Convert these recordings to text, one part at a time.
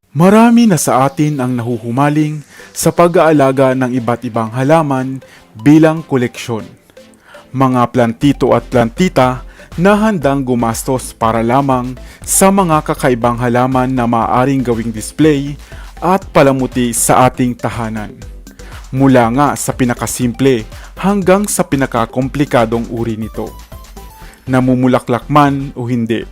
Marami na sa atin ang nahuhumaling sa pag-aalaga ng iba't ibang halaman bilang koleksyon. Mga plantito at plantita na handang gumastos para lamang sa mga kakaibang halaman na maaaring gawing display at palamuti sa ating tahanan. Mula nga sa pinakasimple hanggang sa pinakakomplikadong uri nito. Namumulaklak man o hindi.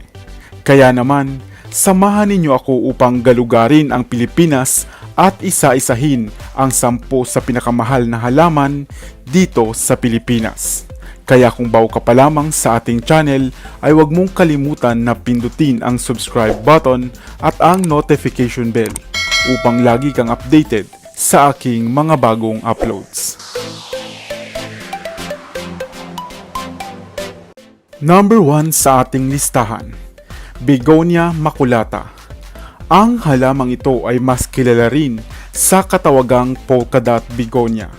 Kaya naman, samahan ninyo ako upang galugarin ang Pilipinas at isa-isahin ang 10 sa pinakamahal na halaman dito sa Pilipinas. Kaya kung bago ka pa lamang sa ating channel ay huwag mong kalimutan na pindutin ang subscribe button at ang notification bell upang lagi kang updated sa aking mga bagong uploads. Number 1 sa ating listahan, Begonia maculata. Ang halamang ito ay mas kilala rin sa katawagang polka dot begonia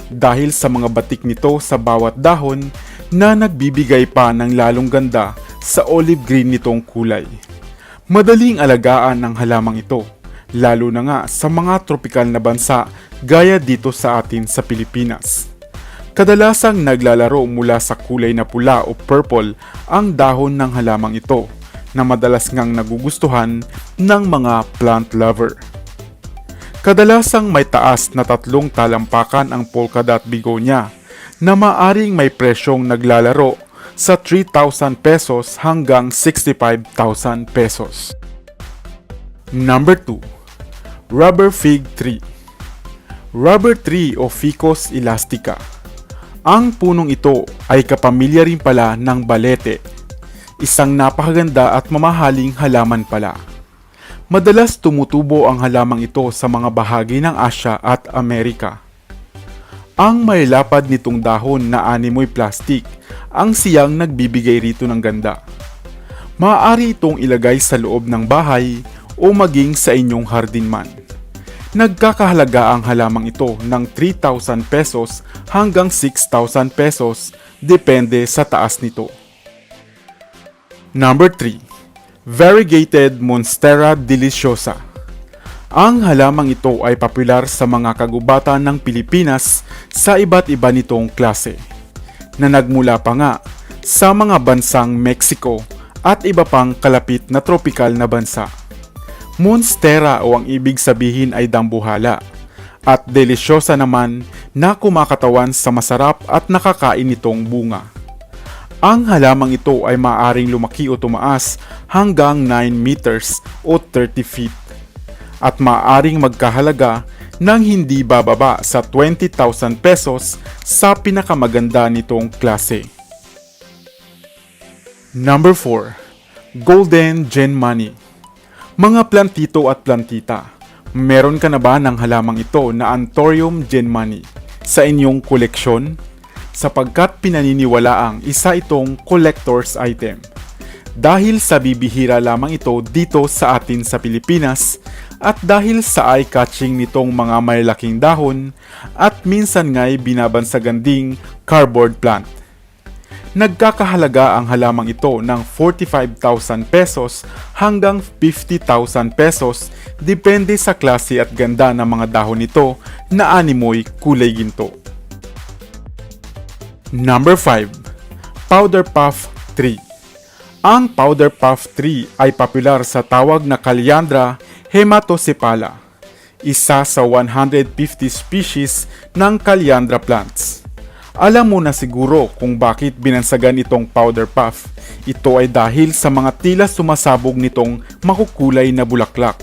dahil sa mga batik nito sa bawat dahon na nagbibigay pa ng lalong ganda sa olive green nitong kulay. Madaling alagaan ang halamang ito, lalo na nga sa mga tropikal na bansa gaya dito sa atin sa Pilipinas. Kadalasang naglalaro mula sa kulay na pula o purple ang dahon ng halamang ito, na madalas ngang nagugustuhan ng mga plant lover. Kadalasang may taas na 3 talampakan ang polka dot begonia na maaring may presyong naglalaro sa 3,000 pesos hanggang 65,000 pesos. Number 2. Rubber fig tree. Rubber tree o Ficus elastica. Ang punong ito ay kapamilya rin pala ng balete, isang napakaganda at mamahaling halaman pala. Madalas tumutubo ang halamang ito sa mga bahagi ng Asya at Amerika. Ang may lapad nitong dahon na animoy plastic ang siyang nagbibigay rito ng ganda. Maaari itong ilagay sa loob ng bahay o maging sa inyong hardin man. Nagkakahalaga ang halamang ito ng 3,000 pesos hanggang 6,000 pesos depende sa taas nito. Number 3. Variegated Monstera deliciosa. Ang halamang ito ay popular sa mga kagubatan ng Pilipinas sa iba't iba nitong klase, na nagmula pa nga sa mga bansang Mexico at iba pang kalapit na tropikal na bansa. Monstera o ang ibig sabihin ay dambuhala, at delisyosa naman na kumakatawan sa masarap at nakakain nitong bunga. Ang halamang ito ay maaaring lumaki o tumaas hanggang 9 meters o 30 feet at maaaring magkahalaga ng hindi bababa sa 20,000 pesos sa pinakamaganda nitong klase. Number 4. Golden Genmani. Mga plantito at plantita, meron ka na ba ng halamang ito na Anthurium genmani sa inyong koleksyon? Sapagkat pinaniniwalaang isa itong collector's item. Dahil sa bibihira lamang ito dito sa atin sa Pilipinas at dahil sa eye-catching nitong mga malalaking dahon at minsan nga'y binabansagan ding cardboard plant. Nagkakahalaga ang halamang ito ng 45,000 pesos hanggang 50,000 pesos depende sa klase at ganda ng mga dahon nito na animoy kulay ginto. Number 5. Powder Puff Tree. Ang Powder Puff Tree ay popular sa tawag na Calliandra hematocephala, isa sa 150 species ng Calliandra plants. Alam mo na siguro kung bakit binansagan itong powder puff. Ito ay dahil sa mga tila sumasabog nitong makukulay na bulaklak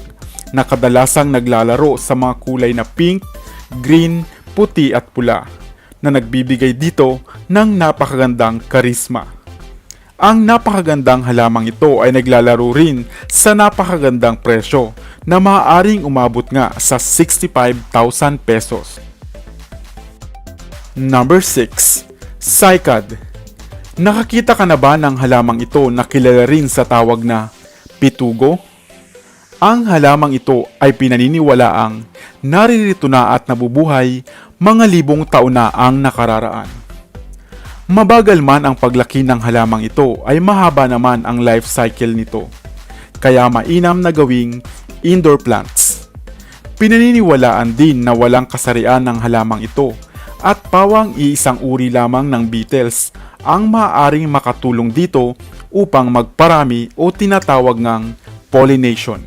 na kadalasang naglalaro sa mga kulay na pink, green, puti at pula na nagbibigay dito ng napakagandang karisma. Ang napakagandang halamang ito ay naglalaro rin sa napakagandang presyo na maaaring umabot nga sa 65,000 pesos. Number 6. Cycad. Nakakita ka na ba ng halamang ito na kilala rin sa tawag na pitugo? Ang halamang ito ay pinaniniwalaang naririto na at nabubuhay mga libong taon na ang nakararaan. Mabagal man ang paglaki ng halamang ito ay mahaba naman ang life cycle nito. kaya mainam na gawing indoor plants. Pinaniniwalaan din na walang kasarian ng halamang ito at pawang iisang uri lamang ng beetles ang maaaring makatulong dito upang magparami o tinatawag ngang pollination.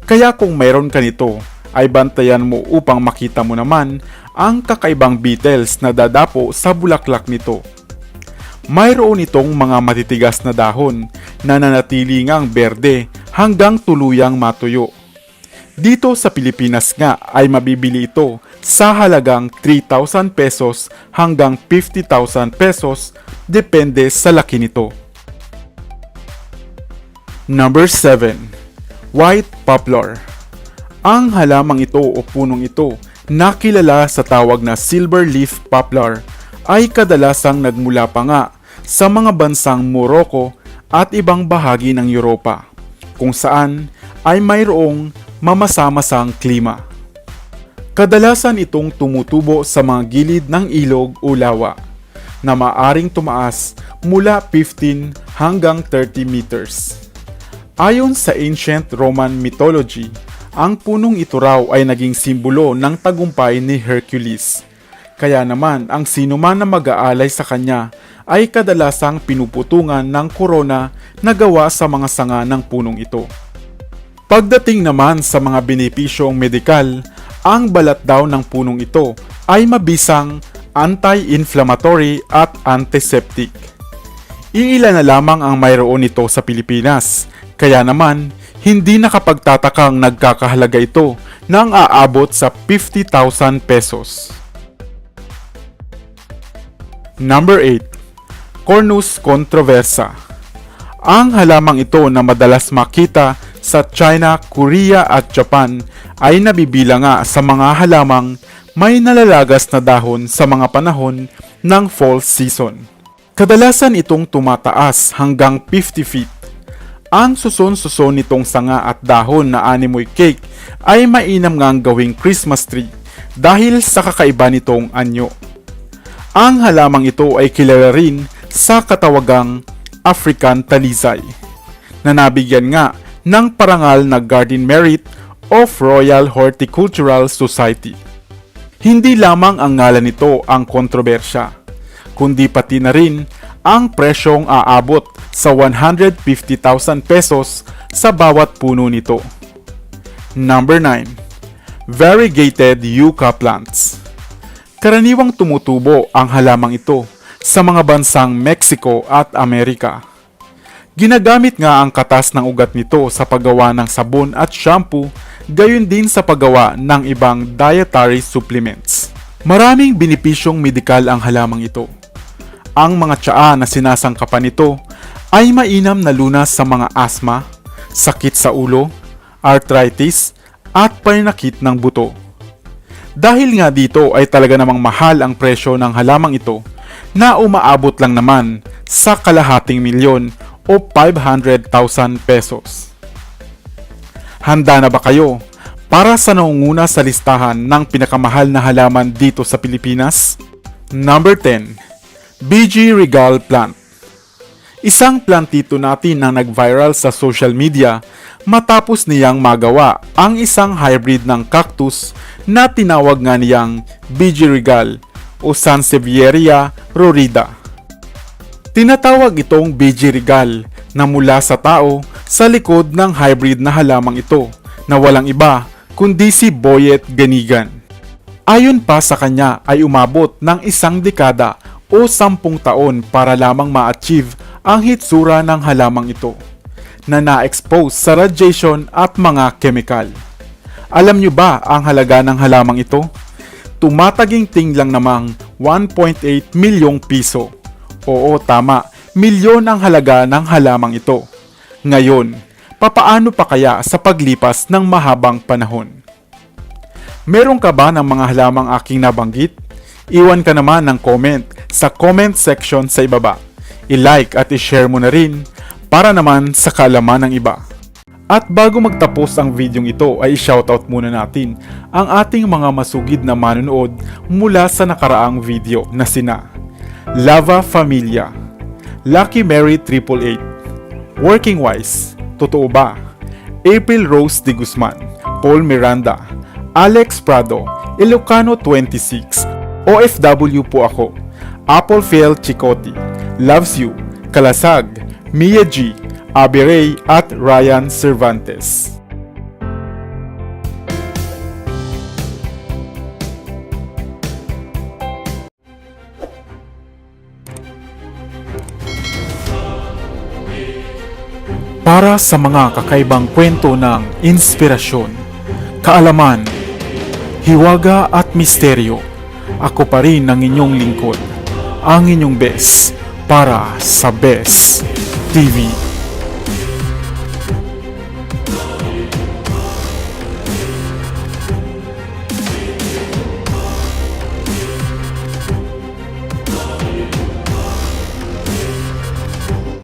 Kaya kung mayroon ka nito, ay bantayan mo upang makita mo naman ang kakaibang beetles na dadapo sa bulaklak nito. Mayroon itong mga matitigas na dahon na nanatili ngang berde hanggang tuluyang matuyo. Dito sa Pilipinas nga ay mabibili ito sa halagang 3,000 pesos hanggang 50,000 pesos depende sa laki nito. Number 7. White Poplar. Ang halamang ito o punong ito na kilala sa tawag na silver leaf poplar ay kadalasang nagmula pa nga sa mga bansang Morocco at ibang bahagi ng Europa, kung saan ay mayroong mamasa-masang klima. Kadalasan itong tumutubo sa mga gilid ng ilog o lawa na maaring tumaas mula 15 hanggang 30 meters. Ayon sa ancient Roman mythology, ang punong ito raw ay naging simbolo ng tagumpay ni Hercules. Kaya naman ang sinuman na mag-aalay sa kanya ay kadalasang pinuputungan ng korona na gawa sa mga sanga ng punong ito. Pagdating naman sa mga benepisyong medikal, ang balat daw ng punong ito ay mabisang anti-inflammatory at antiseptic. Iilan na lamang ang mayroon nito sa Pilipinas, kaya naman hindi nakapagtatakang nagkakahalaga ito ng aabot sa 50,000 pesos. Number 8. Cornus controversa. Ang halamang ito na madalas makita sa China, Korea at Japan ay nabibilang nga sa mga halamang may nalalagas na dahon sa mga panahon ng fall season. Kadalasan itong tumataas hanggang 50 feet. Ang suson-suson nitong sanga at dahon na animoy cake ay mainam ngang gawing Christmas tree dahil sa kakaiba nitong anyo. Ang halamang ito ay kilala rin sa katawagang African talisay, na nabigyan nga ng parangal na Garden Merit of Royal Horticultural Society. Hindi lamang ang ngalan nito ang kontrobersya, kundi pati na rin ang presyong aabot sa 150,000 pesos sa bawat puno nito. Number 9. Variegated yucca plants. Karaniwang tumutubo ang halamang ito sa mga bansang Mexico at Amerika. Ginagamit nga ang katas ng ugat nito sa paggawa ng sabon at shampoo, gayon din sa paggawa ng ibang dietary supplements. Maraming benepisyong medikal ang halamang ito. Ang mga tsaa na sinasangkapan nito ay mainam na lunas sa mga asthma, sakit sa ulo, arthritis, at pananakit ng buto. Dahil nga dito ay talaga namang mahal ang presyo ng halamang ito na umaabot lang naman sa kalahating milyon o 500,000 pesos. Handa na ba kayo para sa naunguna sa listahan ng pinakamahal na halaman dito sa Pilipinas? Number 10. BG Regal Plant. Isang plantito natin na nag-viral sa social media matapos niyang magawa ang isang hybrid ng cactus na tinawag nga niyang BG Regal o Sansevieria rorida. Tinatawag itong BG Regal na mula sa tao sa likod ng hybrid na halamang ito na walang iba kundi si Boyet Ganigan. Ayon pa sa kanya ay umabot ng 1 dekada o 10 taon para lamang ma-achieve ang hitsura ng halamang ito na na-expose sa radiation at mga chemical. Alam nyo ba ang halaga ng halamang ito? Tumataginting lang namang 1.8 milyong piso. Oo, tama, milyon ang halaga ng halamang ito. Ngayon, papaano pa kaya sa paglipas ng mahabang panahon? Meron ka ba ng mga halamang aking nabanggit? Iwan ka naman ng comment sa comment section sa ibaba. I-like at i-share mo na rin para naman sa kaalaman ng iba. At bago magtapos ang videong ito ay i-shoutout muna natin ang ating mga masugid na manonood mula sa nakaraang video na sina Lava Familia, Lucky Mary 888, Working Wise, Totoo ba? April Rose de Guzman, Paul Miranda, Alex Prado, Ilocano 26, OFW po ako, Apple Fail Chicote, Loves You, Kalasag, Mia G, Abby Ray at Ryan Cervantes. Para sa mga kakaibang kwento ng inspirasyon, kaalaman, hiwaga at misteryo, ako pa rin ang inyong lingkod, ang inyong best para sa Best TV.